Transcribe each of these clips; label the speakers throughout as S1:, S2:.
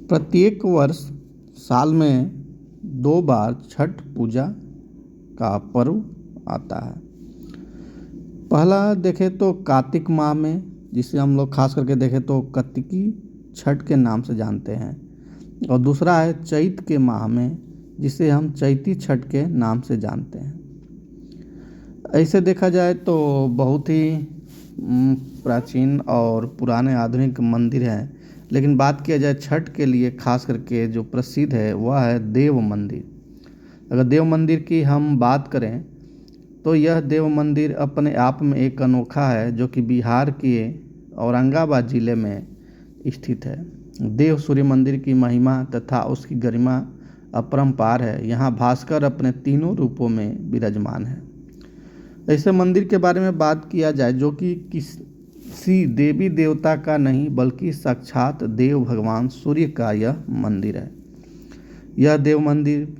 S1: प्रत्येक वर्ष साल में 2 बार छठ पूजा का पर्व आता है। पहला देखें तो कार्तिक माह में, जिसे हम लोग खास करके देखें तो कार्तिकी छठ के नाम से जानते हैं, और दूसरा है चैत के माह में, जिसे हम चैती छठ के नाम से जानते हैं। ऐसे देखा जाए तो बहुत ही प्राचीन और पुराने आधुनिक मंदिर हैं, लेकिन बात किया जाए छठ के लिए खास करके जो प्रसिद्ध है वह है देव मंदिर। अगर देव मंदिर की हम बात करें तो यह देव मंदिर अपने आप में एक अनोखा है, जो कि बिहार के औरंगाबाद ज़िले में स्थित है। देव सूर्य मंदिर की महिमा तथा उसकी गरिमा अपरंपार है। यहाँ भास्कर अपने तीनों रूपों में विराजमान है। ऐसे मंदिर के बारे में बात किया जाए जो कि किसी देवी देवता का नहीं बल्कि साक्षात देव भगवान सूर्य का यह मंदिर है। यह देव मंदिर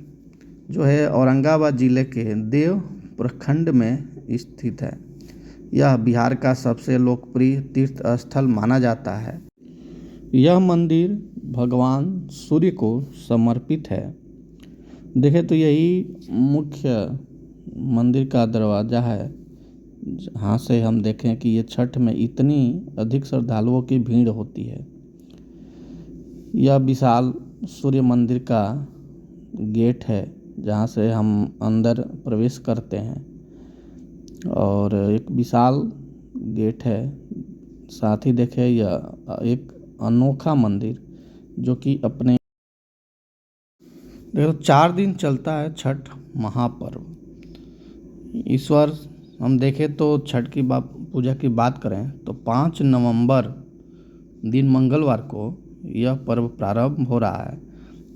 S1: जो है औरंगाबाद जिले के देव प्रखंड में स्थित है। यह बिहार का सबसे लोकप्रिय तीर्थ स्थल माना जाता है। यह मंदिर भगवान सूर्य को समर्पित है। देखें तो यही मुख्य मंदिर का दरवाज़ा है, जहाँ से हम देखें कि ये छठ में इतनी अधिक श्रद्धालुओं की भीड़ होती है। यह विशाल सूर्य मंदिर का गेट है, जहाँ से हम अंदर प्रवेश करते हैं, और एक विशाल गेट है। साथ ही देखें यह एक अनोखा मंदिर जो कि अपने देखो 4 दिन चलता है छठ महापर्व। इस वर्ष हम देखें तो छठ की पूजा की बात करें तो 5 नवंबर दिन मंगलवार को यह पर्व प्रारंभ हो रहा है,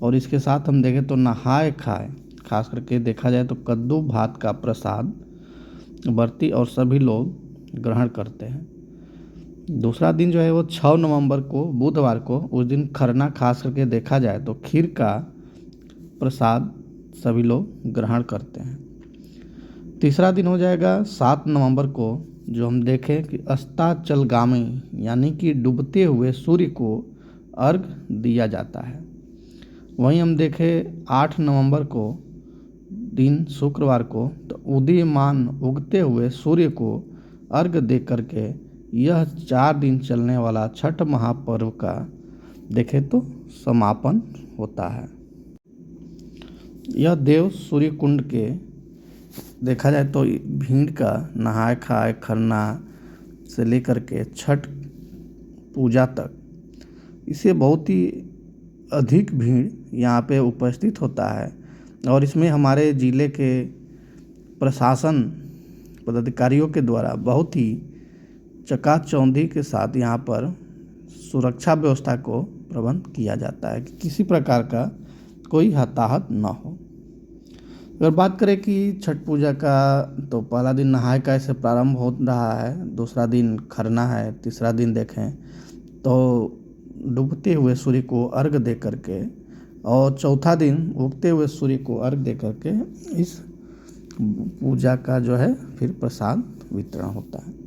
S1: और इसके साथ हम देखें तो नहाए खाए खास करके देखा जाए तो कद्दू भात का प्रसाद व्रती और सभी लोग ग्रहण करते हैं। दूसरा दिन जो है वो 6 नवंबर को बुधवार को, उस दिन खरना खास करके देखा जाए तो खीर का प्रसाद सभी लोग ग्रहण करते हैं। तीसरा दिन हो जाएगा 7 नवंबर को, जो हम देखें कि अस्ताचलगामी यानी कि डूबते हुए सूर्य को अर्घ दिया जाता है। वहीं हम देखें 8 नवंबर को दिन शुक्रवार को, तो उदीयमान उगते हुए सूर्य को अर्घ दे करके यह 4 दिन चलने वाला छठ महापर्व का देखें तो समापन होता है। यह देव सूर्य कुंड के देखा जाए तो भीड़ का नहाए खाए खरना से लेकर के छठ पूजा तक, इसे बहुत ही अधिक भीड़ यहाँ पे उपस्थित होता है, और इसमें हमारे ज़िले के प्रशासन पदाधिकारियों के द्वारा बहुत ही चकाचौंधी के साथ यहाँ पर सुरक्षा व्यवस्था को प्रबंध किया जाता है कि किसी प्रकार का कोई हताहत न हो। अगर बात करें कि छठ पूजा का, तो पहला दिन नहाय खाय से प्रारंभ हो रहा है, दूसरा दिन खरना है, तीसरा दिन देखें तो डूबते हुए सूर्य को अर्घ दे करके, और चौथा दिन उगते हुए सूर्य को अर्घ दे करके इस पूजा का जो है फिर प्रसाद वितरण होता है।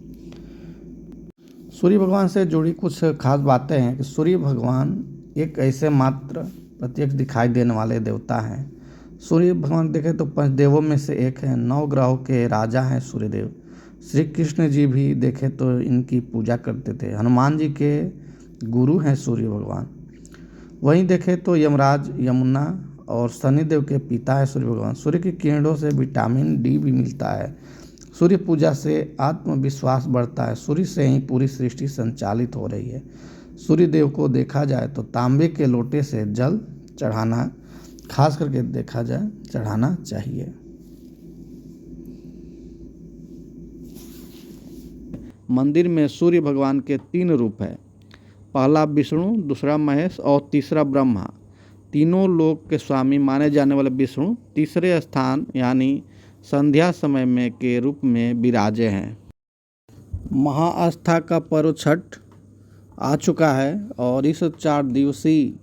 S1: सूर्य भगवान से जुड़ी कुछ खास बातें हैं कि सूर्य भगवान एक ऐसे मात्र प्रत्यक्ष दिखाई देने वाले देवता हैं। सूर्य भगवान देखें तो पंचदेवों में से एक हैं, 9 ग्रहों के राजा हैं सूर्यदेव। श्री कृष्ण जी भी देखें तो इनकी पूजा करते थे। हनुमान जी के गुरु हैं सूर्य भगवान। वहीं देखें तो यमराज, यमुना और शनिदेव के पिता है सूर्य भगवान। सूर्य की किरणों से विटामिन डी भी मिलता है। सूर्य पूजा से आत्मविश्वास बढ़ता है। सूर्य से ही पूरी सृष्टि संचालित हो रही है। सूर्य देव को देखा जाए तो तांबे के लोटे से जल चढ़ाना खास करके देखा जाए चढ़ाना चाहिए। मंदिर में सूर्य भगवान के 3 रूप हैं। पहला विष्णु, दूसरा महेश और तीसरा ब्रह्मा। तीनों लोक के स्वामी माने जाने वाले विष्णु तीसरे स्थान यानी संध्या समय में के रूप में विराजे हैं। महाआस्था का पर्व छठ आ चुका है, और इस 4 दिवसीय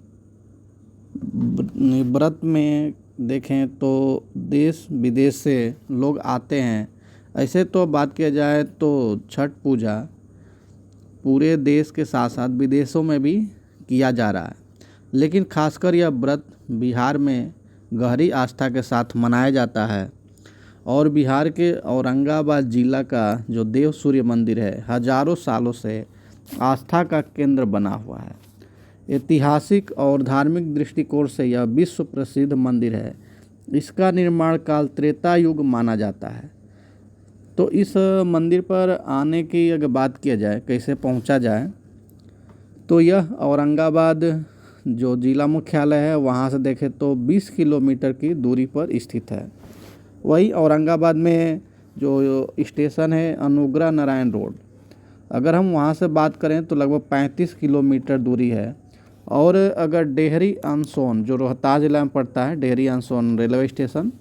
S1: व्रत में देखें तो देश विदेश से लोग आते हैं। ऐसे तो बात किया जाए तो छठ पूजा पूरे देश के साथ साथ विदेशों में भी किया जा रहा है। लेकिन खासकर यह व्रत बिहार में गहरी आस्था के साथ मनाया जाता है और बिहार के औरंगाबाद जिला का जो देव सूर्य मंदिर है हजारों सालों से आस्था का केंद्र बना हुआ है। ऐतिहासिक और धार्मिक दृष्टिकोण से यह विश्व प्रसिद्ध मंदिर है। इसका निर्माण काल त्रेता युग माना जाता है। तो इस मंदिर पर आने की अगर बात किया जाए कैसे पहुंचा जाए, तो यह औरंगाबाद जो जिला मुख्यालय है वहां से देखें तो 20 किलोमीटर की दूरी पर स्थित है। वही औरंगाबाद में जो स्टेशन है अनुग्रह नारायण रोड, अगर हम वहां से बात करें तो लगभग 35 किलोमीटर दूरी है। और अगर डेहरी अनसोन जो रोहतास जिला में पड़ता है, डेहरी अनसोन रेलवे स्टेशन,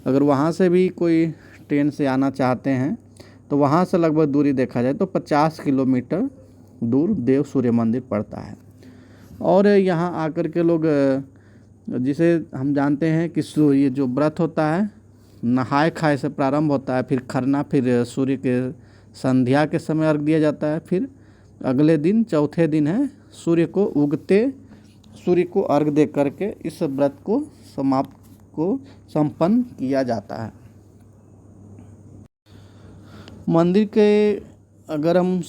S1: अगर वहां से भी कोई ट्रेन से आना चाहते हैं तो वहां से लगभग दूरी देखा जाए तो 50 किलोमीटर दूर देव सूर्य मंदिर पड़ता है। और यहाँ आकर के लोग, जिसे हम जानते हैं कि ये जो व्रत होता है नहाय खाए से प्रारंभ होता है, फिर खरना, फिर सूर्य के संध्या के समय अर्घ दिया जाता है, फिर अगले दिन चौथे दिन है सूर्य को उगते सूर्य को अर्घ दे करके इस व्रत को संपन्न किया जाता है। मंदिर के अगर हम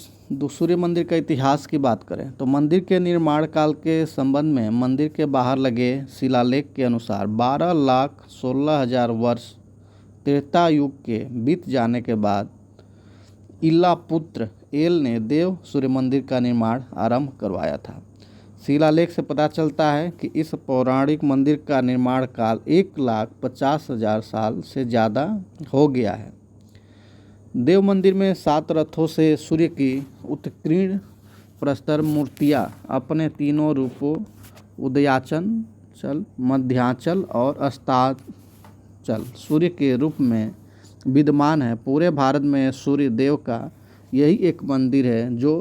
S1: सूर्य मंदिर का इतिहास की बात करें तो मंदिर के निर्माण काल के संबंध में मंदिर के बाहर लगे शिलालेख के अनुसार 12,16,000 वर्ष त्रेता युग के बीत जाने के बाद इला पुत्र एल ने देव सूर्य मंदिर का निर्माण आरंभ करवाया था। शिलालेख से पता चलता है कि इस पौराणिक मंदिर का निर्माण काल 1,50,000 साल से ज़्यादा हो गया है। देव मंदिर में 7 रथों से सूर्य की उत्कीर्ण प्रस्तर मूर्तियाँ अपने तीनों रूपों उदयाचल, मध्याचल और अस्ताचल सूर्य के रूप में विद्यमान है। पूरे भारत में सूर्य देव का यही एक मंदिर है जो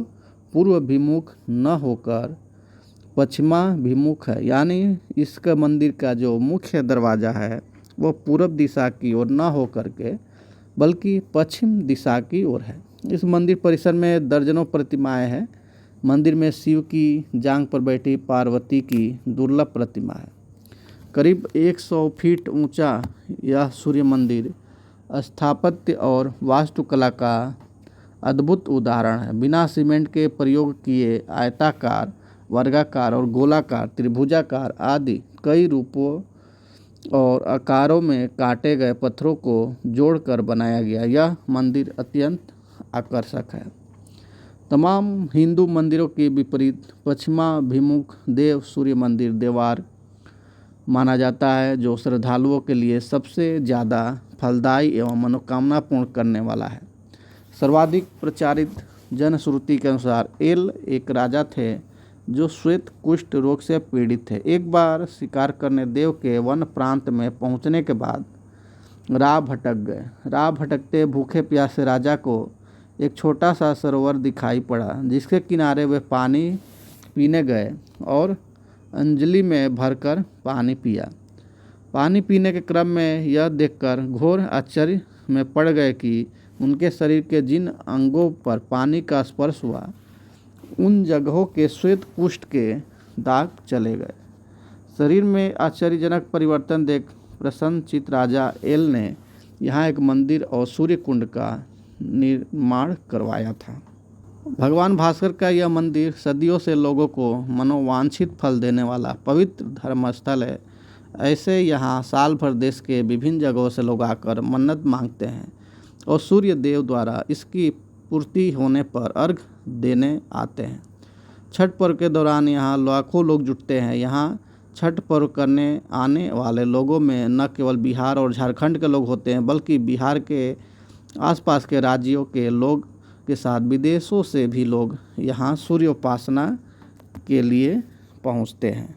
S1: पूर्वाभिमुख न होकर पश्चिमाभिमुख है, यानी इसका मंदिर का जो मुख्य दरवाज़ा है वो पूर्व दिशा की ओर न होकर के बल्कि पश्चिम दिशा की ओर है। इस मंदिर परिसर में दर्जनों प्रतिमाएं हैं। मंदिर में शिव की जांघ पर बैठी पार्वती की दुर्लभ प्रतिमा है। करीब 100 फीट ऊंचा यह सूर्य मंदिर स्थापत्य और वास्तुकला का अद्भुत उदाहरण है। बिना सीमेंट के प्रयोग किए आयताकार, वर्गाकार और गोलाकार, त्रिभुजाकार आदि कई रूपों और आकारों में काटे गए पत्थरों को जोड़कर बनाया गया यह मंदिर अत्यंत आकर्षक है। तमाम हिंदू मंदिरों के विपरीत पश्चिमाभिमुख देव सूर्य मंदिर देवार माना जाता है, जो श्रद्धालुओं के लिए सबसे ज़्यादा फलदायी एवं मनोकामना पूर्ण करने वाला है। सर्वाधिक प्रचारित जनश्रुति के अनुसार एल एक राजा थे जो श्वेत कुष्ठ रोग से पीड़ित थे। एक बार शिकार करने देव के वन प्रांत में पहुंचने के बाद राह भटक गए। राह भटकते भूखे प्यासे राजा को एक छोटा सा सरोवर दिखाई पड़ा, जिसके किनारे वे पानी पीने गए और अंजलि में भरकर पानी पिया। पानी पीने के क्रम में यह देखकर घोर आश्चर्य में पड़ गए कि उनके शरीर के जिन अंगों पर पानी का स्पर्श हुआ उन जगहों के श्वेत कुष्ठ के दाग चले गए। शरीर में आश्चर्यजनक परिवर्तन देख प्रसन्नचित्त राजा एल ने यहाँ एक मंदिर और सूर्य कुंड का निर्माण करवाया था। भगवान भास्कर का यह मंदिर सदियों से लोगों को मनोवांछित फल देने वाला पवित्र धर्मस्थल है। ऐसे यहाँ साल भर देश के विभिन्न जगहों से लोग आकर मन्नत मांगते हैं और सूर्य देव द्वारा इसकी पूर्ति होने पर अर्घ देने आते हैं। छठ पर्व के दौरान यहाँ लाखों लोग जुटते हैं। यहाँ छठ पर्व करने आने वाले लोगों में न केवल बिहार और झारखंड के लोग होते हैं, बल्कि बिहार के आसपास के राज्यों के लोग के साथ विदेशों से भी लोग यहाँ सूर्य उपासना के लिए पहुँचते हैं।